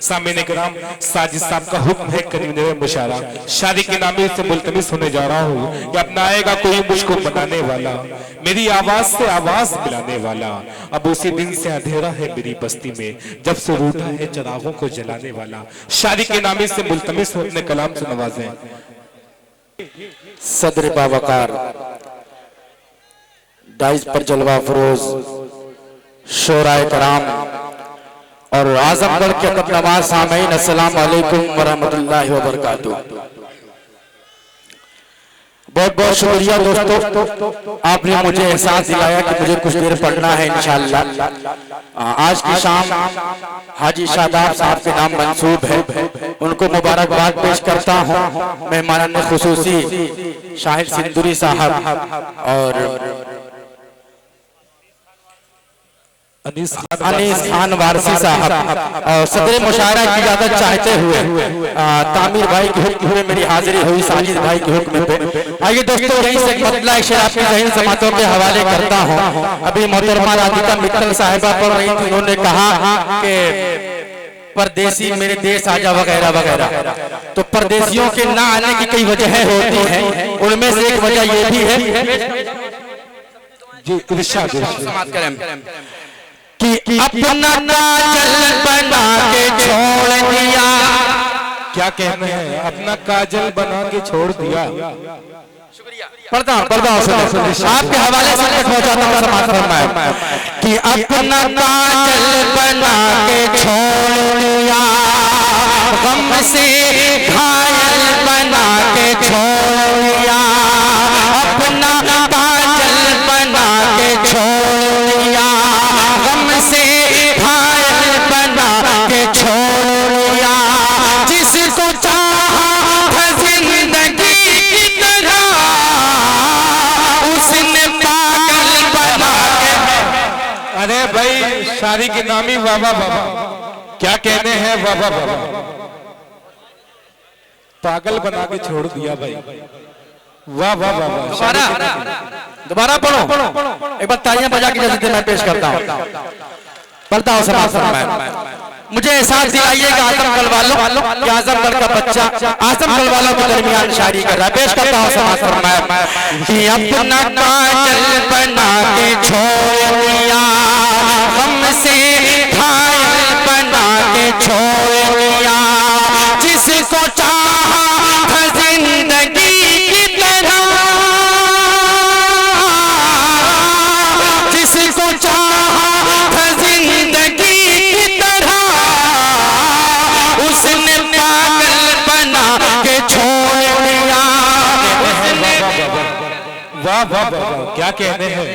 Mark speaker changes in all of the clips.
Speaker 1: सामने कराम साजिद साहब का हुक्म है करीम मुशारा शादी के नामे से मुल्तमिस होने जा रहा हूँ कि अपना आएगा कोई मुझको बनाने वाला, मेरी आवाज से आवाज मिलाने वाला। अब उसी दिन से अंधेरा है मेरी बस्ती में, जब से रूठा है चिरागों को जलाने वाला। शादी के नामे से मुल्तमिस हो अपने कलाम से नवाजें।
Speaker 2: सदर बावकार डाइस पर जलवा फरोज शोराए कराम और आजमगढ़ के अदब नवाज सामीन, अस्सलाम वालेकुम वरहमतुल्लाहि वबरकातुहू। बहुत बहुत शुक्रिया दोस्तों, आपने मुझे एहसास दिलाया कि मुझे कुछ देर पढ़ना है इंशाअल्लाह। आज की शाम हाजी शादाब साहब के नाम मंसूब है, उनको मुबारकबाद पेश करता हूँ। मेहमान खुसूसी शाहिद सिंदूरी साहब और अनीस खान वारसी साहब और सदर मुशायरा की इजाजत चाहते हुए तामिर भाई के हुक्म में मेरी हाजिरी हुई, साजिद भाई के हुक्म पे। आइए दोस्तों, यहीं से मतलब शेर आपकी ज़हीन समातों के हवाले करता हूँ। अभी मोहतरमा राधिका मित्तल साहिबा पढ़ रही थी, उन्होंने कहा कि परदेसी मेरे देश आजा वगैरह वगैरह। तो परदेसियों के ना आने की कई वजह होती हैं, उनमें से एक वजह ये भी है
Speaker 1: जी इरशाद समाप्त
Speaker 2: करें कि अपना काजल बना के छोड़ दिया।
Speaker 1: क्या कहना है, अपना काजल बना के छोड़ दिया।
Speaker 2: पढ़ता आपके हवाले से पहुंचाता हूं, समाज फरमाए कि अपना काजल बना के छोड़ दिया, गम से घायल बना के छोड़ दिया, अपना काजल बना के छोड़ दिया, गम से घायल बना के छोड़ दिया, जिसको चाहा जिंदगी की तरह उसने पागल बना के।
Speaker 1: अरे भाई शादी के नामी बाबा बाबा क्या कहने हैं, बाबा बाबा पागल बना के छोड़ दिया भाई। वाह वाह वाह,
Speaker 2: दोबारा पढ़ो, एक बार तालियां बजा के जल्दी मैं पेश करता हूँ। पढ़ता हूँ समाज फरमाए। मुझे एहसास दिलाइएगा आजमगढ़ वालों कि आजमगढ़ का बच्चा आजमगढ़ वालों के दरमियान शायरी कर रहा है। पेश करता हूँ समाज फरमाए कि अपना काजल बना के छोड़ दिया, गम से घायल बना के छोड़ दिया, जिसको चाहा जिंदगी की तरह, जिसको चाहा जिंदगी की तरह उसने पागल बना के छोड़ दिया।
Speaker 1: वाह वाह वाह, क्या कहने हैं।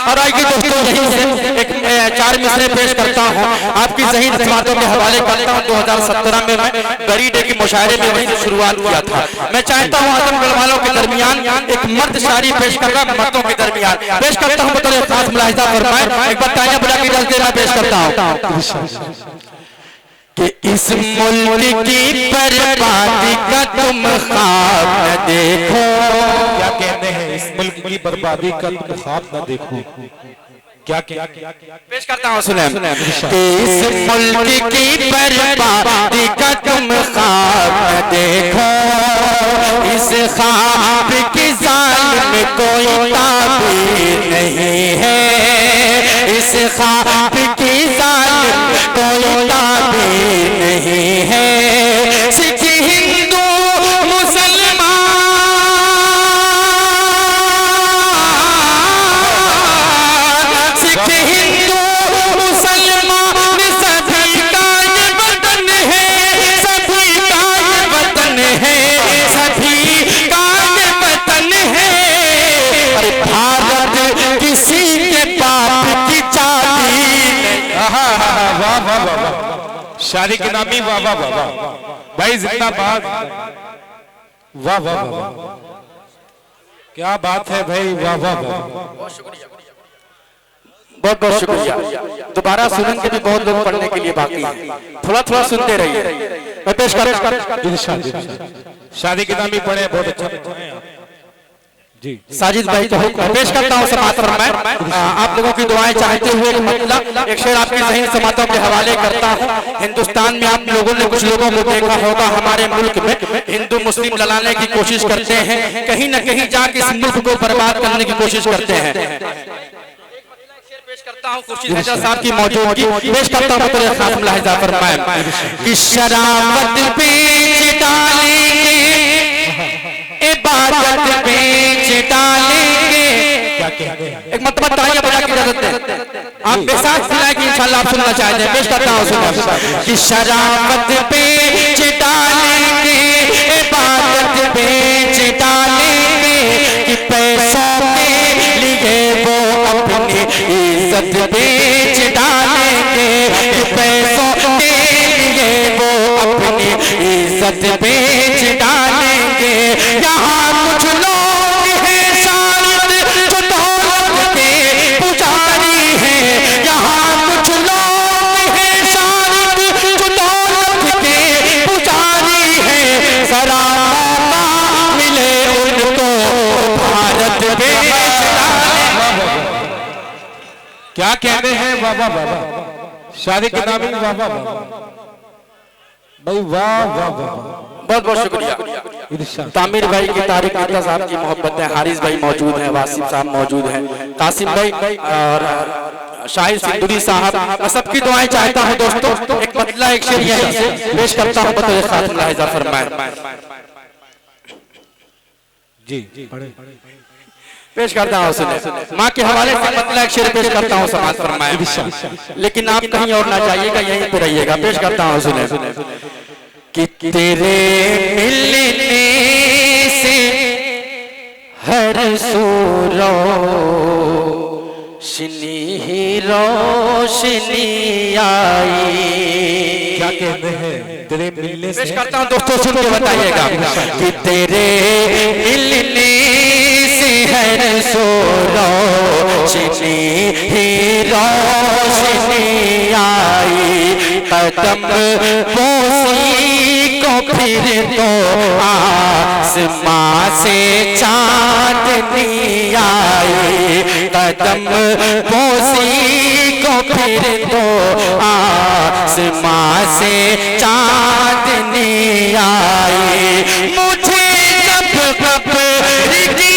Speaker 2: और आइए दोस्तों, यहीं से एक 4 मिसरे पेश करता हूँ, आपकी ज़हीन समातों के हवाले करता हूँ। 2017 में मैं गरी डे के मुशायरे में वहीं से शुरुआत किया था। मैं चाहता हूँ आजमगढ़ वालों के दरमियान एक मर्द शायरी पेश कर रहा, मर्दों के दरमियान पेश करता हूँ। बतौर खास मुलाहिजा फरमाए, एक बार तालियां बजा के इजाजत देना पेश करता हूँ कि इस मुल्क की बर्बादी का तुम ख्वाब न देखो।
Speaker 1: क्या कहते हैं, इस मुल्क की बर्बादी का तुम ख्वाब न देखो। क्या
Speaker 2: पेश करता हूँ, सुने कि इस मुल्क की बर्बादी का तुम ख्वाब न देखो, इस ख्वाब की जालिम में कोई ताबीर नहीं है, इस ख्वाब की जालिम में कोई ताबीर नहीं है। सिख हिंदू मुसलमान, सिख हिंदू मुसलमान सभी का ये वतन है, सभी का ये वतन है, सभी का ये वतन है। अरे भारत किसी के बाप की चाबी।
Speaker 1: वाह वाह वाह, शादी के नामी वाह वाह वाह भाई, जिंदाबाद। वाह वाह वाह, क्या बात है भाई, वाह वाह वाह।
Speaker 2: बहुत बहुत शुक्रिया। दोबारा सुनेंगे भी बहुत लोग पढ़ने के लिए बाकी है, थोड़ा थोड़ा सुनते रहिए। मैं पेश कर
Speaker 1: शादी के नामी पढ़े, बहुत अच्छा
Speaker 2: साजिद भाई को पेश करता हूँ समाज फरमाए। आप लोगों की दुआएं चाहते हुए मतलब एक शेर आपकी ज़हीन समातों के हवाले करता हूँ। हिंदुस्तान में आप लोगों ने कुछ लोगों को देखा होगा, हमारे मुल्क में हिंदू मुस्लिम लड़ाने की कोशिश करते हैं, कहीं न कहीं जाके इस मुल्क को बर्बाद करने की कोशिश करते हैं। पेश करता हूँ खुर्शीद हैदर साहब की मौजूदगी पेश करता हूँ तेरे खास मुलाहिजा फरमाए कि शराबत बेच डालेंगे, इबादत बेच डालेंगे। एक मतलब तालियां बजा के इजाजत दें, आप बेसाख सुनाएंगे इंशाल्लाह आप सुनना चाहते हैं। पेश करता हूँ सुनो कि शराबत बेच डालेंगे, इबादत बेच डालेंगे, कि पैसों के लिए वो अपनी इज्जत बेच डालेंगे, कि पैसों के लिए वो अपनी इज्जत बेच डालेंगे। यहाँ कुछ लोग हैं शायद जो दौलत के पुजारी हैं, यहाँ कुछ लोग हैं शायद जो दौलत के पुजारी हैं। जरा मौका मिले उनको भारत बेच डालेंगे।
Speaker 1: क्या कहते हैं बाबा बाबा, शादी के नाम में बाबा बाबा भाई, वाह वाह वाह,
Speaker 2: बहुत बहुत शुक्रिया। तामिर भाई की तारिक नेता साहब की मोहब्बत है, हारिस भाई मौजूद हैं, वासिफ साहब मौजूद हैं, कासिम भाई और शाहिद सिंदूरी साहब, मैं सबकी दुआएं चाहता हूं दोस्तों। एक बदला एक शेर यहीं से पेश करता हूं, बतौर खास मुलाहिजा फरमाए।
Speaker 1: जी
Speaker 2: पेश करता हूं, सुने माँ के हवाले से बदला एक शेर पेश करता हूं, समाज फरमाए। लेकिन आप कहीं और ना जाइएगा, यहीं पे रहिएगा। पेश करता हूं, सुने कि तेरे मिलने से हर सूरो शनि रोशनी आई।
Speaker 1: क्या कहते हैं तेरे मिलने से?
Speaker 2: पेश करता हूं दोस्तों, सुन के बताइएगा कि तेरे मिलने से हर सूरो शनि रोशनी आई। कदम पोसी को फिर तो आसमां से चांदनी आई। कदम पोसी को फिर तो आसमां से चांदनी आई। मुझे जब खबर की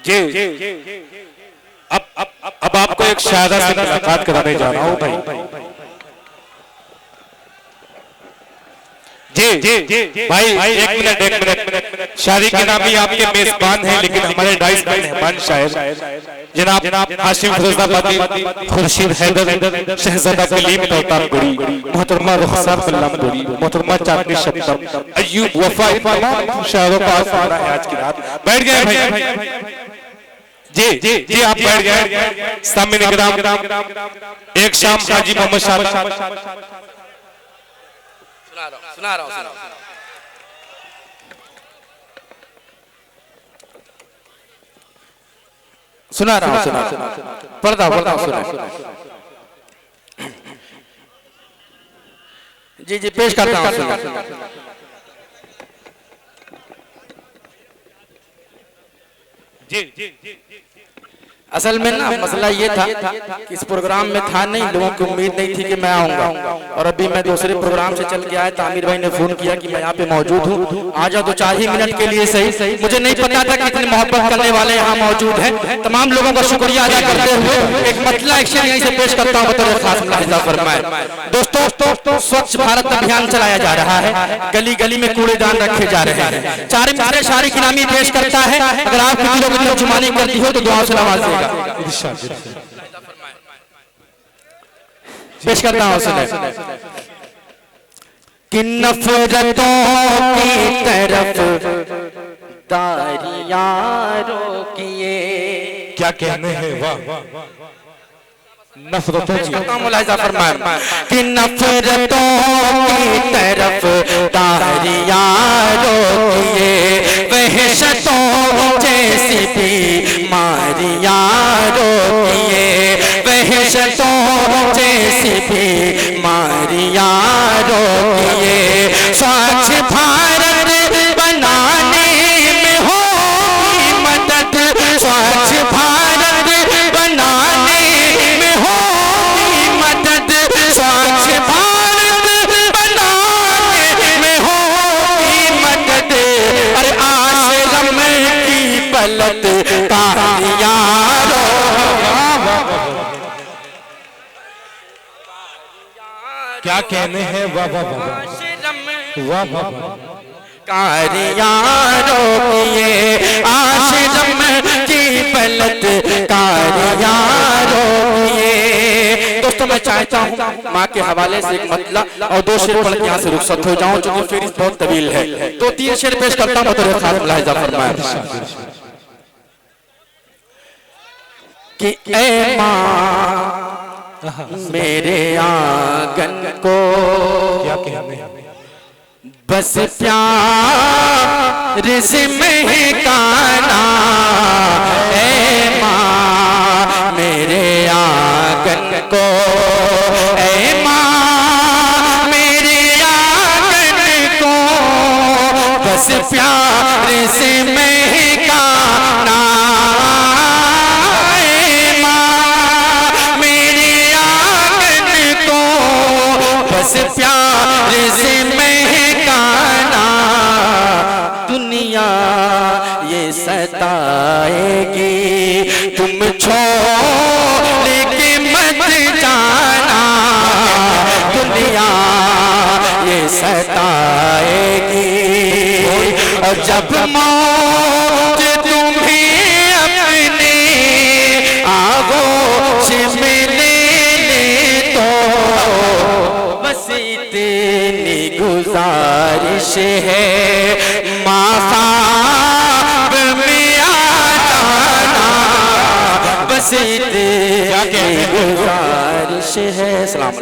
Speaker 1: जी। अब आपको एक शायरा से मुलाकात कराने जा रहा हूँ भाई। जी भाई, एक मिनट। शादी के नाम ही आपके मेजबान हैं, लेकिन हमारे डाइस में मेहमान शायर जनाब हाशिम फिरोजाबादी, खुर्शीद हैदर, शहजादा कलीम तौतारगुड़ी, मोहतरमा रुखसार सलामगुड़ी, मोहतरमा चांदनी शब्दम, अय्यूब वफा, तमाम शायरों का आसमाना है आज की रात। बैठ गए भाई। जी आप बैठ गए। सामने निगराम एक शाम हाजी मोहम्मद शाह
Speaker 2: सुना रहा हूं। पर्दा सुना। जी पेश करता हूं। जी असल में ना मसला ये था कि इस प्रोग्राम में था नहीं, लोगों को उम्मीद नहीं थी कि मैं आऊंगा, और अभी मैं दूसरे प्रोग्राम से चल के आया। तामिर भाई ने फोन किया कि मैं यहाँ पे मौजूद हूँ, आ जाओ 2-4 ही मिनट के लिए सही। मुझे नहीं पता था कि इतनी मोहब्बत करने वाले यहाँ मौजूद हैं। तमाम लोगों का शुक्रिया अदा करते हुए एक मतला एक शेर यहीं से पेश करता हूँ, बतौर खास मुलाहिजा फरमाए। दोस्तों, स्वच्छ भारत अभियान चलाया जा रहा है, गली गली में कूड़ेदान रखे जा रहे हैं। चारे शारी की नामी पेश करता है, अगर आपके दिलों की तर्जुमानी करती हो तो दुआ से नवाजिएगा। पेश करता हूं सुने कि नफरतों की तरफ दारियां रोकिए।
Speaker 1: क्या कहने हैं, वाह। नफरतों की
Speaker 2: मुलाहिजा फरमाएं कि नफरतों की तरफ दारियां रोकिए, वहशतों जैसी बीमारियां रोकिए, वहशतों जैसी बीमारियां रोकिए। स्वच्छ भारत बनाने में हो मदद, स्वच्छ भारत बनाने में हो मदद, स्वच्छ भारत बनाने में हो मदद। अरे आश्रम की पलट कारियां
Speaker 1: क्या कहने हैं, वाह वाह वाह वाह वाह।
Speaker 2: कारियां रोकिए, आश्रम की पलट कारियां रोकिए। दोस्तों मैं चाहता हूँ माँ के हवाले से एक मतला और 2 शेर पढ़ के यहाँ से रुखसत हो जाऊं, क्योंकि फेरिस्त बहुत तवील है। 2-3 शेर पेश करता हूँ तो खास मुलाहिजा फरमाएं कि ऐ माँ मेरे आंगन को
Speaker 1: क्या कहने हैं,
Speaker 2: बस प्यार से महकाना। ऐ माँ मेरे आंगन को, ऐ माँ मेरे आंगन को, बस प्यार से महकाना। ऐ माँ मेरे आंगन को, बस प्यार से महकाना। दुनिया ये सताएगी, तुम छोड़ के मत जाना। दुनिया ये सताएगी, और जब मौत तुम्हें अपने आगोश में ले ले तो बस इतनी गुजारिश है, माफ़ाब में आ जाना। बस इतनी गुजारिश है। सलाम।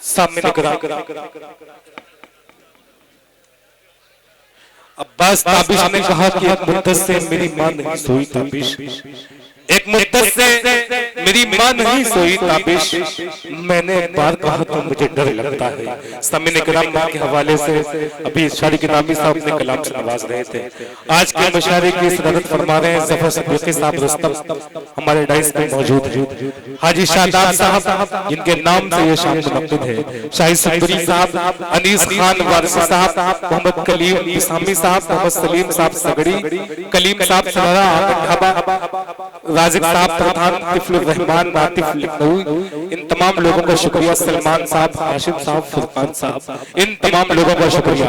Speaker 1: सामने अब्बास ताबिश ने कहा कि एक मुद्दत से मेरी मां नहीं सोई ताबिश, एक मुद्दत से मेरी मां नहीं सोई ताबिश। मैंने एक बार कहा तो मुझे डर लगता है। सामने किराम मां के हवाले से अभी शादी के नामी साहब ने कलाम से नवाज रहे थे। आज के मुशायरे की सदारत फरमा रहे हैं जफर सिद्दीकी साहब रुस्तम, हमारे डाइस में मौजूद है। हाजी शादाब साहब जिनके नाम से ये शाम मुनक्किद है, शाहिद सुंदरी साहब, अनीस खान वारसी साहब, मोहम्मद कलीम इसामी साहब, मोहम्मद सलीम साहब सगड़ी, कलीम साहब सरारा ढाबा, राजिक साहब प्रधान, तिफलुर रहमान नातिफ लखनऊ, इन तमाम लोगों का शुक्रिया। सलमान साहब, हाशिम साहब, फुरकान साहब, इन तमाम लोगों का शुक्रिया।